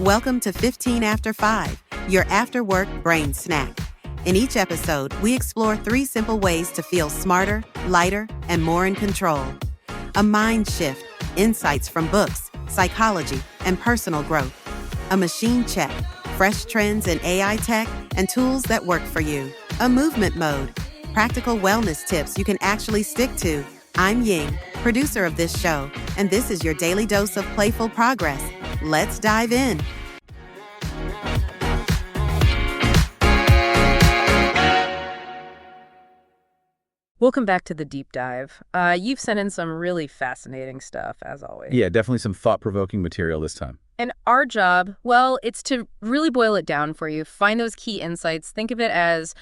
Welcome to 15 After 5, your after-work brain snack. In each episode, we explore 3 simple ways to feel smarter, lighter, and more in control. A mind shift, insights from books, psychology, and personal growth. A machine check, fresh trends in AI tech, and tools that work for you. A movement mode, practical wellness tips you can actually stick to. I'm Ying, producer of this show, and this is your daily dose of playful progress. Let's dive in. Welcome back to the deep dive. You've sent in some really fascinating stuff, as always. Yeah, definitely some thought-provoking material this time. And our job, well, it's to really boil it down for you, find those key insights, think of it as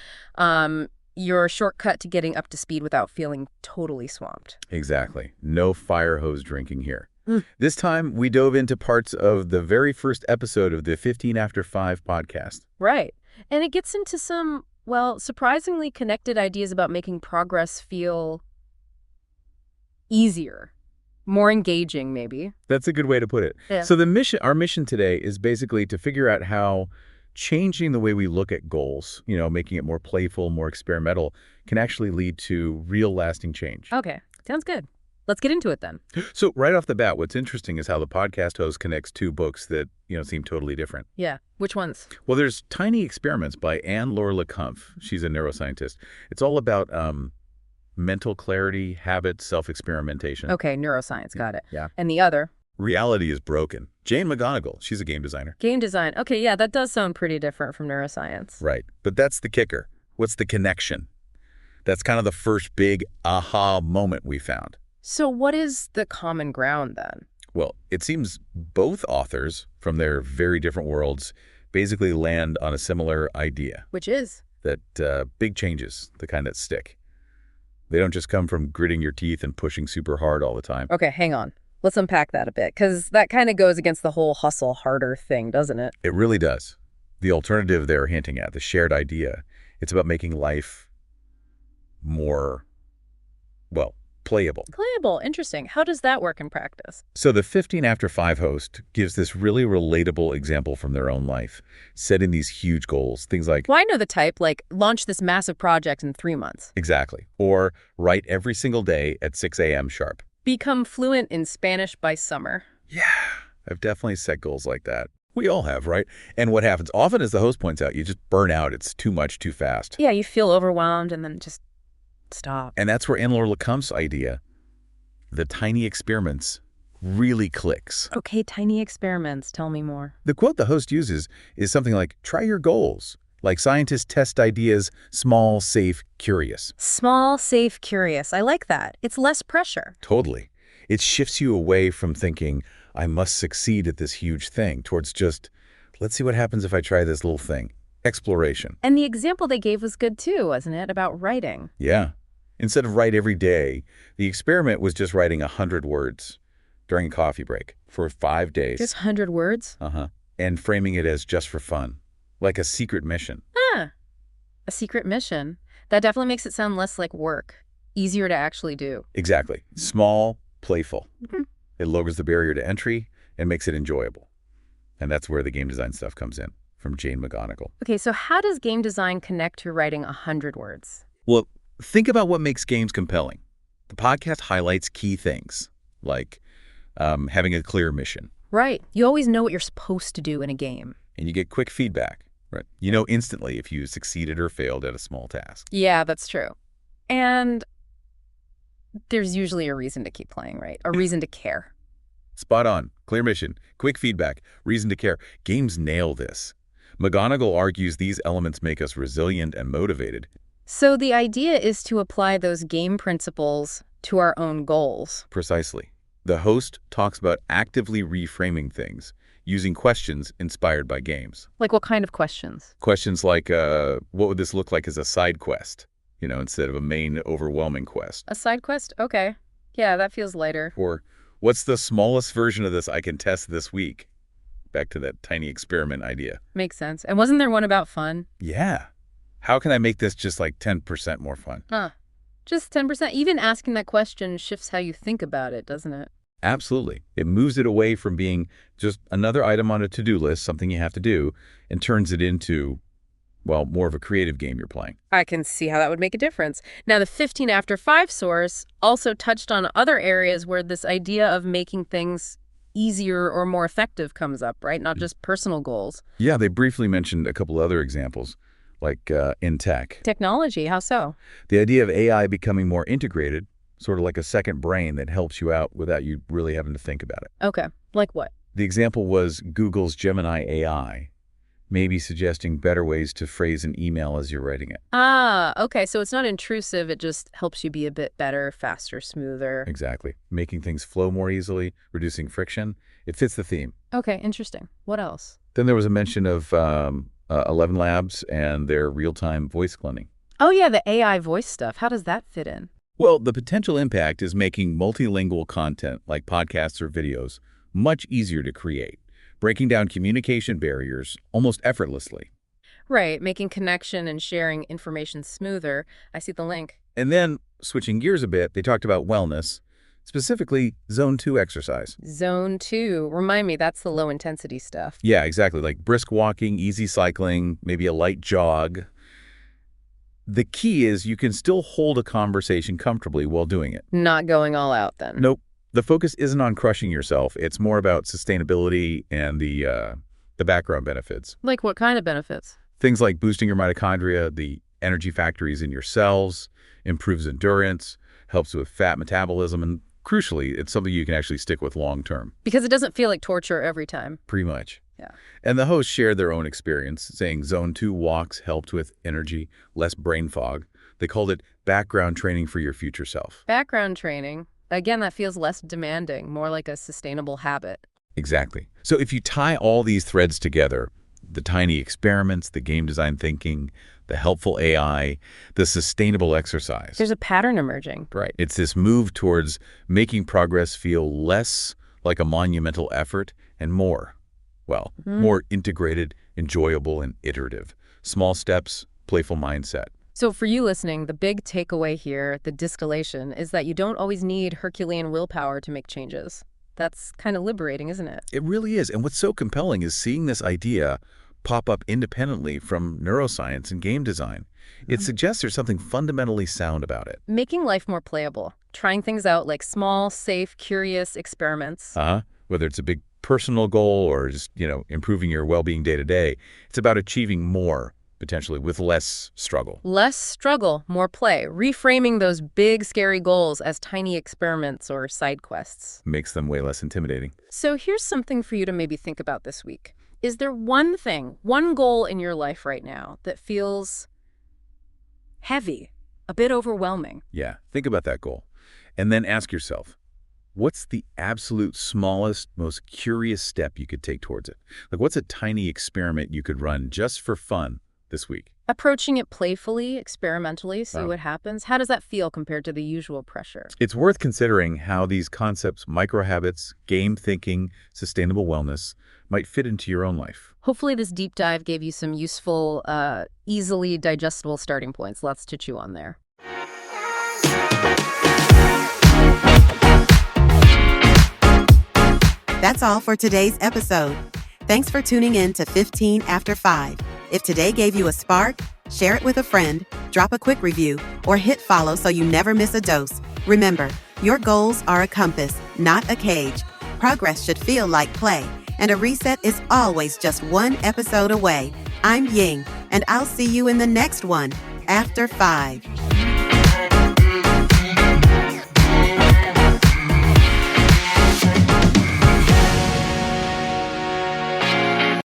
your shortcut to getting up to speed without feeling totally swamped. Exactly. No fire hose drinking here. This time, we dove into parts of the very first episode of the 15 After 5 podcast. Right. And it gets into some, well, surprisingly connected ideas about making progress feel easier, more engaging, maybe. That's a good way to put it. Yeah. So our mission today is basically to figure out how changing the way we look at goals, making it more playful, more experimental, can actually lead to real lasting change. Okay. Sounds good. Let's get into it then. So right off the bat, what's interesting is how the podcast host connects 2 books that, seem totally different. Yeah. Which ones? Well, there's Tiny Experiments by Anne-Laure Cunff. She's a neuroscientist. It's all about mental clarity, habits, self-experimentation. Okay, neuroscience. Got it. Yeah. And the other? Reality is Broken. Jane McGonigal. She's a game designer. Game design. Okay, yeah, that does sound pretty different from neuroscience. Right. But that's the kicker. What's the connection? That's kind of the first big aha moment we found. So what is the common ground then? Well, it seems both authors from their very different worlds basically land on a similar idea. Which is? That big changes, the kind that stick. They don't just come from gritting your teeth and pushing super hard all the time. Okay, hang on. Let's unpack that a bit, because that kind of goes against the whole hustle harder thing, doesn't it? It really does. The alternative they're hinting at, the shared idea, it's about making life more, well, playable. Playable. Interesting. How does that work in practice? So the 15 After 5 host gives this really relatable example from their own life, setting these huge goals, things like... Well, I know the type, like launch this massive project in 3 months. Exactly. Or write every single day at 6 a.m. sharp. Become fluent in Spanish by summer. Yeah, I've definitely set goals like that. We all have, right? And what happens often, as the host points out, you just burn out. It's too much, too fast. Yeah, you feel overwhelmed and then just stop. And that's where Anne-Laure Cunff's idea, the tiny experiments, really clicks. Okay, tiny experiments. Tell me more. The quote the host uses is something like, try your goals. Like scientists test ideas, small, safe, curious. Small, safe, curious. I like that. It's less pressure. Totally. It shifts you away from thinking, I must succeed at this huge thing, towards just, let's see what happens if I try this little thing. Exploration. And the example they gave was good too, wasn't it? About writing. Yeah. Instead of write every day, the experiment was just writing 100 words during a coffee break for 5 days. Just 100 words? Uh-huh. And framing it as just for fun, like a secret mission. Ah, a secret mission. That definitely makes it sound less like work, easier to actually do. Exactly. Small, playful. It lowers the barrier to entry and makes it enjoyable. And that's where the game design stuff comes in, from Jane McGonigal. Okay, so how does game design connect to writing 100 words? Well, think about what makes games compelling. The podcast highlights key things, like having a clear mission. Right. You always know what you're supposed to do in a game. And you get quick feedback. Right. You know instantly if you succeeded or failed at a small task. Yeah, that's true. And there's usually a reason to keep playing, right? A reason to care. Spot on. Clear mission, quick feedback, reason to care. Games nail this. McGonigal argues these elements make us resilient and motivated. So the idea is to apply those game principles to our own goals. Precisely. The host talks about actively reframing things, using questions inspired by games. Like what kind of questions? Questions like, what would this look like as a side quest? Instead of a main overwhelming quest. A side quest? Okay. Yeah, that feels lighter. Or, what's the smallest version of this I can test this week? Back to that tiny experiment idea. Makes sense. And wasn't there one about fun? Yeah. How can I make this just like 10% more fun? Just 10%? Even asking that question shifts how you think about it, doesn't it? Absolutely. It moves it away from being just another item on a to-do list, something you have to do, and turns it into, well, more of a creative game you're playing. I can see how that would make a difference. Now, the 15 after 5 source also touched on other areas where this idea of making things easier or more effective comes up, right? Not just personal goals. Yeah, they briefly mentioned a couple other examples, like in tech. Technology, how so? The idea of AI becoming more integrated, sort of like a second brain that helps you out without you really having to think about it. Okay, like what? The example was Google's Gemini AI, maybe suggesting better ways to phrase an email as you're writing it. Ah, okay, so it's not intrusive, it just helps you be a bit better, faster, smoother. Exactly. Making things flow more easily, reducing friction. It fits the theme. Okay, interesting. What else? Then there was a mention of ElevenLabs and their real-time voice cloning. Oh yeah, the AI voice stuff. How does that fit in? Well, the potential impact is making multilingual content like podcasts or videos much easier to create, breaking down communication barriers almost effortlessly. Right, making connection and sharing information smoother. I see the link. And then, switching gears a bit, they talked about wellness, specifically Zone 2 exercise. Zone 2. Remind me, that's the low-intensity stuff. Yeah, exactly, like brisk walking, easy cycling, maybe a light jog. The key is you can still hold a conversation comfortably while doing it. Not going all out, then. Nope. The focus isn't on crushing yourself. It's more about sustainability and the background benefits. Like what kind of benefits? Things like boosting your mitochondria, the energy factories in your cells, improves endurance, helps with fat metabolism, and crucially, it's something you can actually stick with long term. Because it doesn't feel like torture every time. Pretty much. Yeah. And the hosts shared their own experience, saying Zone 2 walks helped with energy, less brain fog. They called it background training for your future self. Background training. Again, that feels less demanding, more like a sustainable habit. Exactly. So if you tie all these threads together, the tiny experiments, the game design thinking, the helpful AI, the sustainable exercise. There's a pattern emerging. Right. It's this move towards making progress feel less like a monumental effort and more, more integrated, enjoyable, and iterative. Small steps, playful mindset. So for you listening, the big takeaway here, the distillation, is that you don't always need Herculean willpower to make changes. That's kind of liberating, isn't it? It really is. And what's so compelling is seeing this idea pop up independently from neuroscience and game design. It suggests there's something fundamentally sound about it. Making life more playable. Trying things out like small, safe, curious experiments. Whether it's a big personal goal or just, improving your well-being day to day, it's about achieving more, potentially with less struggle. Less struggle, more play. Reframing those big, scary goals as tiny experiments or side quests. Makes them way less intimidating. So here's something for you to maybe think about this week. Is there one thing, one goal in your life right now that feels heavy, a bit overwhelming? Yeah, think about that goal. And then ask yourself, what's the absolute smallest, most curious step you could take towards it? Like, what's a tiny experiment you could run just for fun this week? Approaching it playfully, experimentally, see what happens. How does that feel compared to the usual pressure? It's worth considering how these concepts, micro-habits, game thinking, sustainable wellness, might fit into your own life. Hopefully this deep dive gave you some useful, easily digestible starting points. Lots to chew on there. That's all for today's episode. Thanks for tuning in to 15 After 5. If today gave you a spark, share it with a friend, drop a quick review, or hit follow so you never miss a dose. Remember, your goals are a compass, not a cage. Progress should feel like play, and a reset is always just one episode away. I'm Ying, and I'll see you in the next one, After 5.